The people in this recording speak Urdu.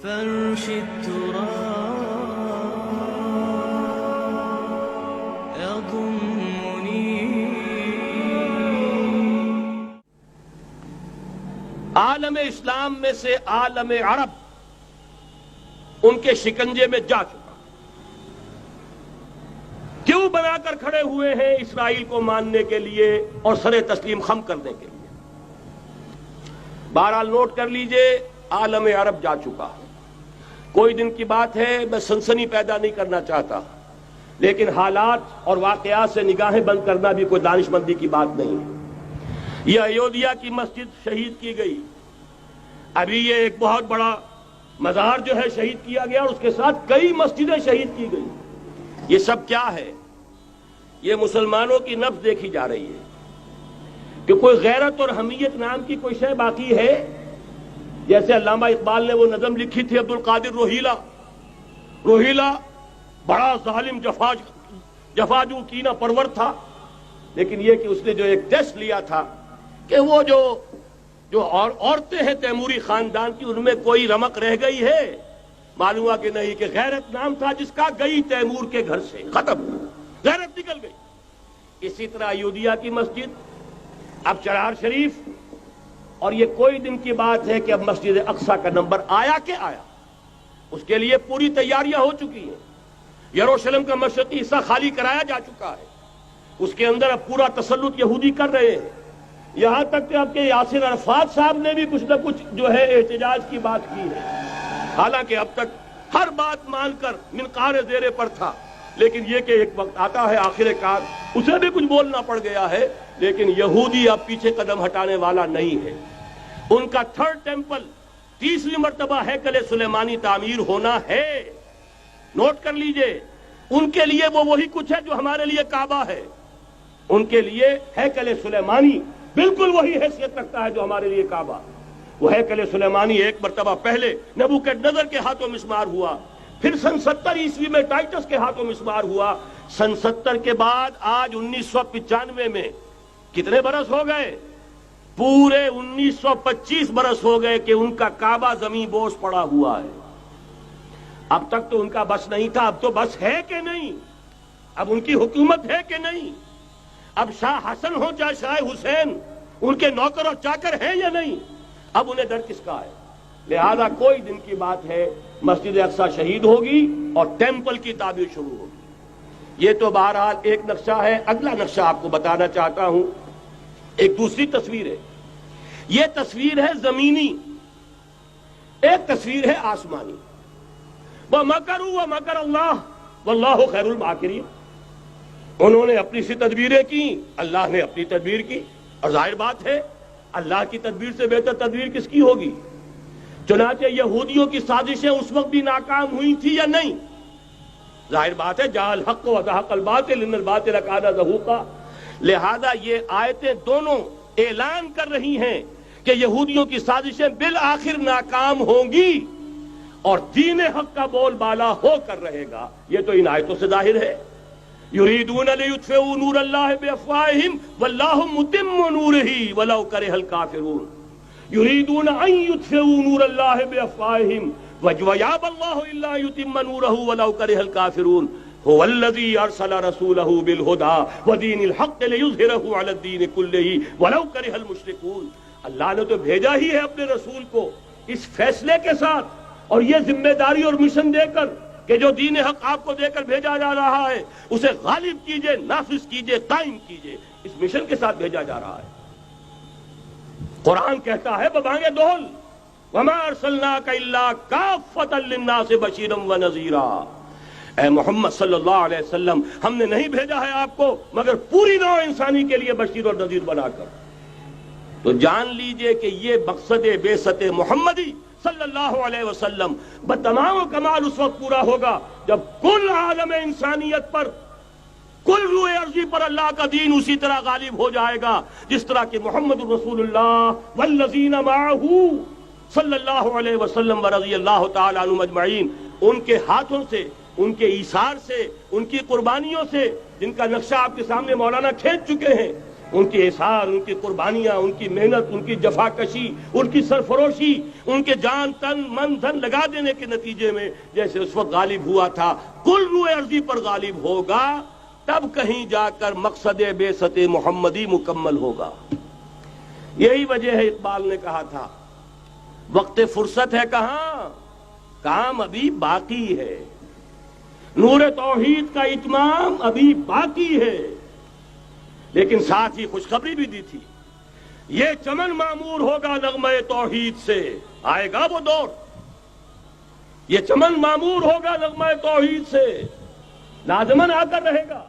فرش التراب يضمني. عالم اسلام میں سے عالم عرب ان کے شکنجے میں جا چکا. کیوں بنا کر کھڑے ہوئے ہیں اسرائیل کو ماننے کے لیے اور سر تسلیم خم کرنے کے لیے؟ بہرحال نوٹ کر لیجئے، عالم عرب جا چکا. کوئی دن کی بات ہے، میں سنسنی پیدا نہیں کرنا چاہتا، لیکن حالات اور واقعات سے نگاہیں بند کرنا بھی کوئی دانش مندی کی بات نہیں ہے. یہ ایودھیا کی مسجد شہید کی گئی، ابھی یہ ایک بہت بڑا مزار جو ہے شہید کیا گیا، اور اس کے ساتھ کئی مسجدیں شہید کی گئی. یہ سب کیا ہے؟ یہ مسلمانوں کی نفس دیکھی جا رہی ہے کہ کوئی غیرت اور حمیت نام کی کوئی شے باقی ہے. جیسے علامہ اقبال نے وہ نظم لکھی تھی، عبد القادر روہیلا بڑا ظالم جفاجو کینہ پرور تھا، لیکن یہ کہ اس نے جو ایک ٹیسٹ لیا تھا کہ وہ جو عورتیں ہیں تیموری خاندان کی، ان میں کوئی رمق رہ گئی ہے؟ معلوم ہوا کہ نہیں، کہ غیرت نام تھا جس کا گئی تیمور کے گھر سے، ختم، غیرت نکل گئی. اسی طرح ایودھیا کی مسجد، اب چرار شریف، اور یہ کوئی دن کی بات ہے کہ اب مسجد اقصی کا نمبر آیا کہ آیا. اس کے لیے پوری تیاریاں ہو چکی ہیں. یروشلم کا مشرقی حصہ خالی کرایا جا چکا ہے، اس کے اندر اب پورا تسلط یہودی کر رہے ہیں. یہاں تک کہ اب کے یاسر عرفات صاحب نے بھی کچھ نہ کچھ جو ہے احتجاج کی بات کی ہے، حالانکہ اب تک ہر بات مان کر منقار زیرے پر تھا. لیکن یہ کہ ایک وقت آتا ہے آخر کار اسے بھی کچھ بولنا پڑ گیا ہے. لیکن یہودی اب پیچھے قدم ہٹانے والا نہیں ہے. ان کا تھرڈ ٹیمپل، تیسری مرتبہ ہیکل سلیمانی تعمیر ہونا ہے. نوٹ کر لیجئے، ان کے لیے وہ وہی کچھ ہے جو ہمارے لیے کعبہ ہے. ان کے لیے ہیکل سلیمانی بالکل وہی حیثیت رکھتا ہے جو ہمارے لیے کعبہ. وہ ہیکل سلیمانی ایک مرتبہ پہلے نبوکدنضر کے ہاتھوں مسمار ہوا، پھر سن 70 عیسوی میں ٹائٹس کے ہاتھوں مسمار ہوا. سن 70 کے بعد آج 1995 میں کتنے برس ہو گئے؟ پورے 1925 برس ہو گئے کہ ان کا کعبہ زمین بوس پڑا ہوا ہے. اب تک تو ان کا بس نہیں تھا، اب تو بس ہے کہ نہیں؟ اب ان کی حکومت ہے کہ نہیں؟ اب شاہ حسن ہو چاہے شاہ حسین، ان کے نوکر اور چاکر ہیں یا نہیں؟ اب انہیں ڈر کس کا ہے؟ لہذا کوئی دن کی بات ہے مسجد اقصی شہید ہوگی اور ٹیمپل کی تعمیر شروع ہوگی. یہ تو بہرحال ایک نقشہ ہے. اگلا نقشہ آپ کو بتانا چاہتا ہوں، ایک دوسری تصویر ہے. یہ تصویر ہے زمینی، ایک تصویر ہے آسمانی. وَمَكَرُوا وَمَكَرَ اللَّهُ وَاللَّهُ خَيْرُ الْمَاكِرِينَ. انہوں نے اپنی سی تدبیریں کی، اللہ نے اپنی تدبیر کی، اور ظاہر بات ہے اللہ کی تدبیر سے بہتر تدبیر کس کی ہوگی؟ چنانچہ یہودیوں کی سازشیں اس وقت بھی ناکام ہوئی تھی یا نہیں؟ ظاہر بات ہے جاء الحق وزهق الباطل ان الباطل کان زهوقا. لہذا یہ آیتیں دونوں اعلان کر رہی ہیں کہ یہودیوں کی سازشیں بالآخر ناکام ہوں گی اور دین حق کا بول بالا ہو کر رہے گا. یہ تو ان آیتوں سے ظاہر ہے. یریدون لیطفئوا نور اللہ بافواہہم واللہ متم نورہ ولو کرہ الکافرون. یریدون ان یطفئوا نور اللہ بافواہہم ویابى اللہ الا یتم نورہ ولو کرہ الکافرون. هو الذی ارسل رسولہ بالہدی ودین الحق لیظہرہ علی الدین کلہ ولو کرہ المشرکون. اللہ نے تو بھیجا ہی ہے اپنے رسول کو اس فیصلے کے ساتھ اور یہ ذمہ داری اور مشن دے کر کہ جو دین حق آپ کو دے کر بھیجا جا رہا ہے اسے غالب کیجئے، نافذ کیجئے، قائم کیجئے. اس مشن کے ساتھ بھیجا جا رہا ہے. قرآن کہتا ہے ببانگ دہل وما ارسلناک الا کافۃ للناس بشیرا ونذیرا. اے محمد صلی اللہ علیہ وسلم، ہم نے نہیں بھیجا ہے آپ کو مگر پوری نوع انسانی کے لیے بشیر اور نذیر بنا کر. تو جان لیجئے کہ یہ مقصد بعثت محمدی صلی اللہ علیہ وسلم بتمام و کمال اس وقت پورا ہوگا جب کل عالم انسانیت پر، کل روئے ارضی پر اللہ کا دین اسی طرح غالب ہو جائے گا جس طرح کہ محمد رسول اللہ والذین معہ صلی اللہ علیہ وسلم ورضی اللہ تعالی عنہم اجمعین، ان کے ہاتھوں سے، ان کے ایثار سے، ان کی قربانیوں سے، جن کا نقشہ آپ کے سامنے مولانا کھینچ چکے ہیں، ان کی احسار، ان کی قربانیاں، ان کی محنت، ان کی جفاکشی، ان کی سرفروشی، ان کے جان تن من دھن لگا دینے کے نتیجے میں جیسے اس وقت غالب ہوا تھا، کل روئے ارضی پر غالب ہوگا، تب کہیں جا کر مقصد بعثت محمدی مکمل ہوگا۔ یہی وجہ ہے اقبال نے کہا تھا وقت فرصت ہے کہاں، کام ابھی باقی ہے، نور توحید کا اتمام ابھی باقی ہے۔ لیکن ساتھ ہی خوشخبری بھی دی تھی، یہ چمن معمور ہوگا نغمہ توحید سے، آئے گا وہ دور، یہ چمن معمور ہوگا نغمہ توحید سے، لازماً آ کر رہے گا۔